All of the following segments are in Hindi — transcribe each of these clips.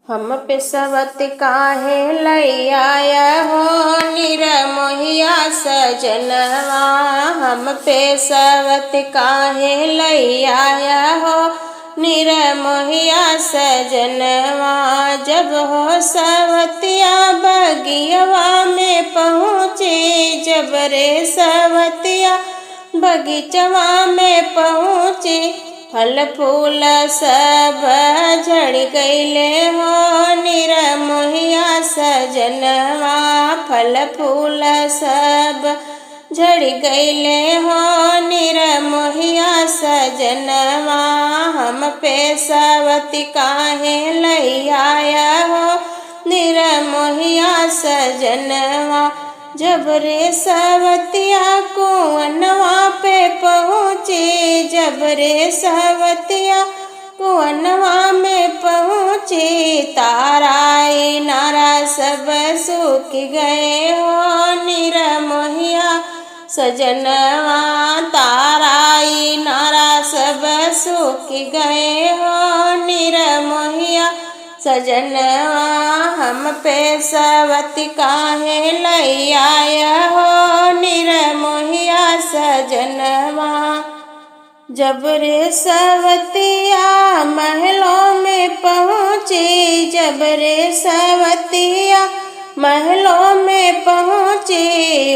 हम पे सवत काहे लई आया हो निरमोहिया सजनवा। हम पे सवत काहे लई आया हो निरमोहिया सजनवा। जब हो सवतिया बगियवा में पहुँचे, जब रे सवतिया बगीचवा में पहुँचे, फल फूल सब झड़ गईले हो निरमोहिया सजनवा। फल फूल सब झड़ गईले हो निरमोहिया सजनवा। हम पे सवती काहे लई आया हो निरमोहिया सजनवा। जब रे सवतिया कुअनवा पे पहुँचे, जब रे सवतिया कुअनवा में पहुँचे, ताराई नारा सब सूख गए हो निरमोहिया सजनवा। ताराई नारा सब सूख गए हो निरमोहिया सजनवा। हम पे सवती काहे लई आया हो निरमोहिया सजनवा। जब रे सवतिया महलों में पहुँचे, जब रे सवतिया महलों में पहुँचे,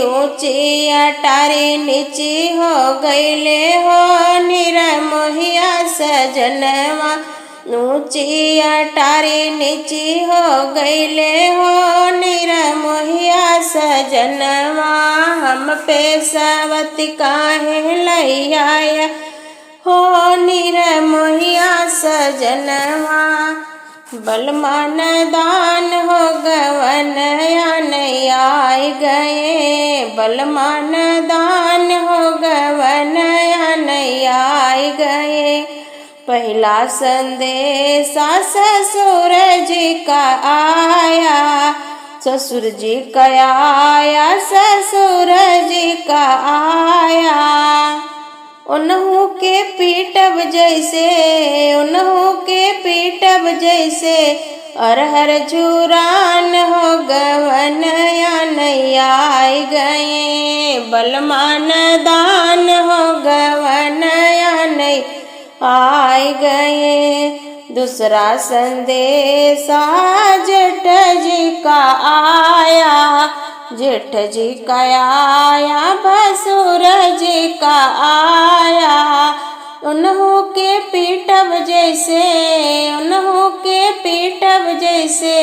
ऊंची अटारी नीची हो गईले हो निरमोहिया सजनवा। ऊंची अटारी नीची हो गईले हो निरमोहिया सजनवा। हम पे सवती काहे लई आया हो निरमोहिया सजनवा। बलमान दान हो गवन या नहीं आए गए, बलमान दान हो गवन या नहीं आए गए। पहला संदेशा ससुर जी का आया, ससुर जी का आया, ससुर जी का आया। उन्हों के पीटब जैसे, उन्हों के पीटब जैसे, अरहर झुरान हो गवन या नहीं आए गए। बलमान दान हो गवन या नहीं आए गए। दूसरा संदेशा जेठ जी का आया, जेठ जी का आया, भसुर जी का आया। उन्हों के पीटब जैसे, उन्हों के पीटब जैसे,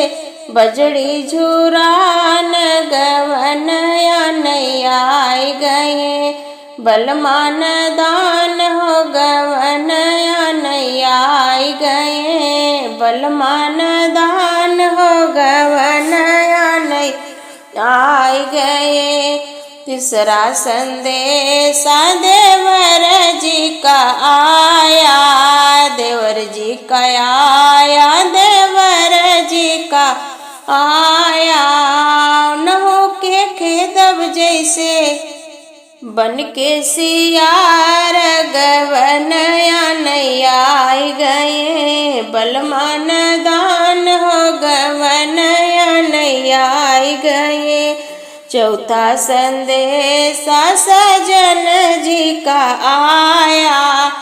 बजड़ी झुरान गवन या नहीं आए गए। बलमान दान हो गवन या नहीं आए गए। बलमान दान हो गवन या नहीं आए गए। तीसरा संदेशा देवर जी का आया, देवर जी का आया, देवर जी का आया। उन्हों के खेदब जैसे, बन के सियार गवन या नहीं आए गए। बलमान दान हो गवन या नहीं आए गए। चौथा संदेशा सजन जी का आया,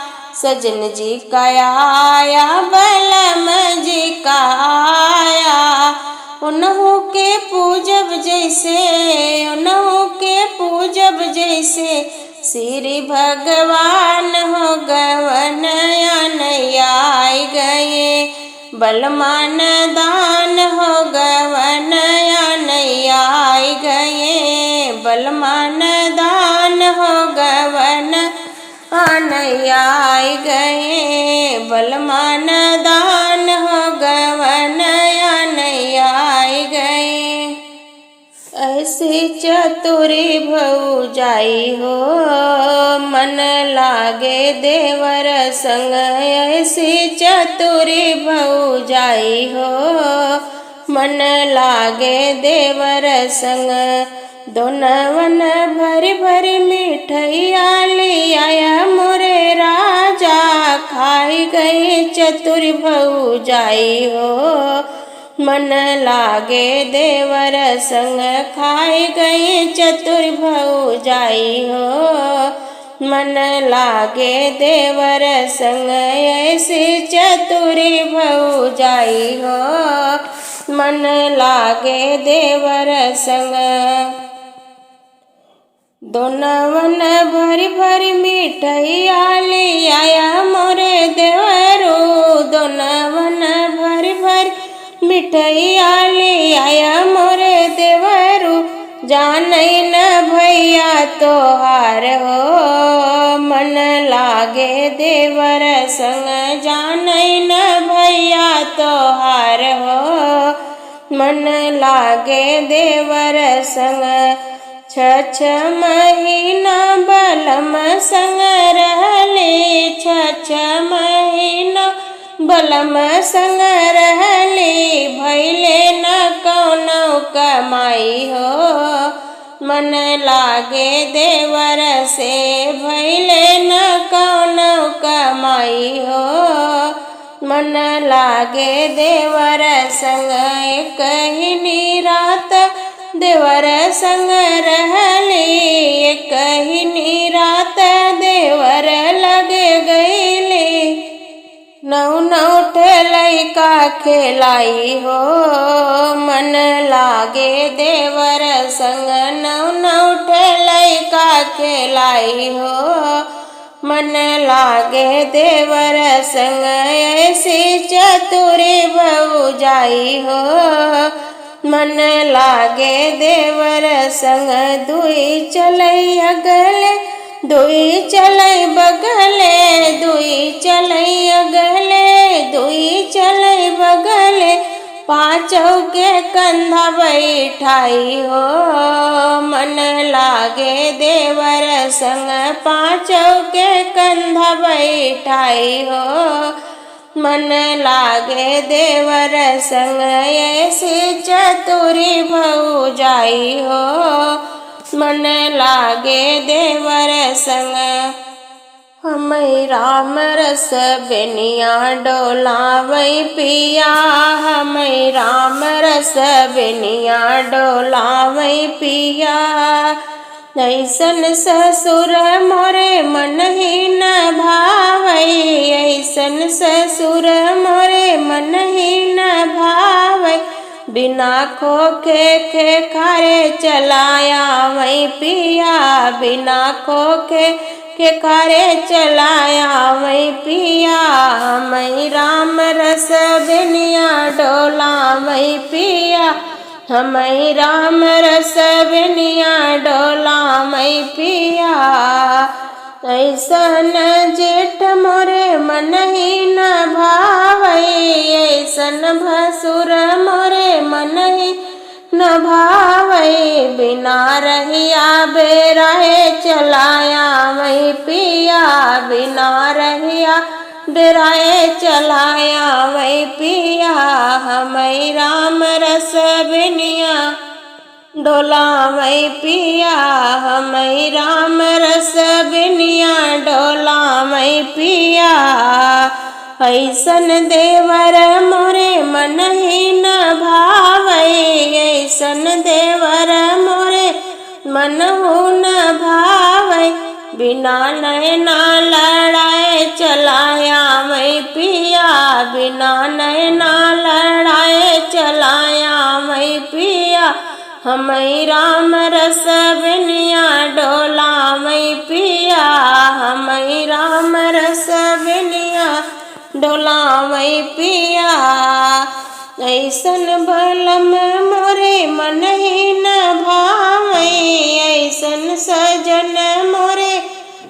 सजन जी का आया, बलम जी का आया। उन्हों के पूजब जैसे, उन्हों के पूजब जैसे, श्री भगवान हो गवन या नहीं आए गए। बलमान दान हो गवन या नहीं आए गए। बलमान दान हो गवन नहीं आए गए। बलमान दान हो गवन या नहीं आए गए। ऐसी चतुरी भौजाई हो मन लागे देवर संग, ऐसी चतुरी भौजाई हो मन लागे देवर संग। दोनवन भरी भरी मिठैया ले आया मोरे राजा, खाई गई चतुर भौजाई हो मन लागे देवर संग खाई गई चतुर भौजाई हो। मन लागे देवर संग ऐसी चतुरी भौजाई हो। मन लागे देवर संग। दोनवन भरी भरी मिठाइया ले आया मोरे देवरू। दोनवन भरी भरी मिठाइया ले आया मोरे देवरू। जानई न भैया तोहार हो। मन लागे देवर संग जानई न भैया तोहार हो। मन लागे देवर संग। छ महीना बलम संग रहले। छ महीना बलम संग रहले। भैले न कौनो कमाई हो। मन लागे देवर से भैले न कौनो कमाई हो। मन लागे देवर संग कहीं रात देवर संग रहले। कहीं रात देवर लगे गईले। नौ नौ लइका खेलाई हो। मन लागे देवर संग नौ नौ लइका खेलाई हो। मन लागे देवर संग ऐसी चतुरी भौजाई हो। मन लागे देवर संग दुई चलई अगले दुई चलई बगले। दुई चलई अगले दुई चलई बगले। पाँचों के कंधा बैठाई हो। मन लागे देवर संग पाँचों के कंधा बैठाई हो। मन लागे देवर संग ऐसी चतुरी भौजाई हो। मन लागे देवर संग। हमई राम रस बेनिया डोलावई पिया। हमई राम रस बेनिया डोलावई पिया। ऐसन ससुर मोरे मन ही न भावई। ऐसन ससुर मोरे मन ही न भावई। बिना खोखे के खारे चलाया वही पिया। बिना खोखे के खारे चलाया वही पिया। मैं राम रस बेनिया डोला वही पिया। हमें राम रस बेनिया डोला मैं पिया। ऐसन जेठ मोरे मन ही न भावई। ऐसन भसुर मोरे मन ही न भावई। बिना रहिया बेराहे चलाया मैं पिया। बिना रहिया बेराए चलाया वही पिया। हमें राम रस बेनिया डोला वही पिया। हमें राम रस बेनिया डोला वही पिया। ऐसन देवर मोरे मन ही न भावई। ऐसन देवर मोरे मन हो न भावई। बिना नैना लड़ाए चलाया मैं पिया। बिना नैना लड़ाए चलाया मैं पिया। हमें राम रस बेनिया डोला मैं पिया। हमें राम रस बेनिया डोला मैं पिया। ऐसन बलम मोरे मन ही न भावई। ऐसन सजन मोरे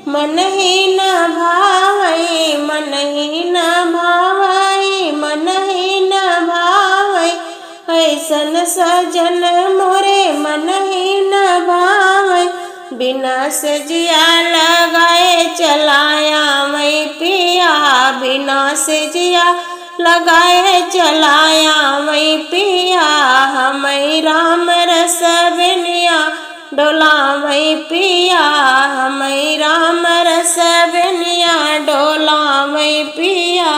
मन ही न भावई। मन ही न भावई। मन ही न भावई। ऐसन सजन मोरे मन ही न भावई। बिना सजिया लगाए चलाया मैं पिया। बिना सजिया लगाए चलाया मैं पिया। हमें राम रस बेनिया डोला मैं पिया। हमें राम रस बेनिया डोला मैं पिया।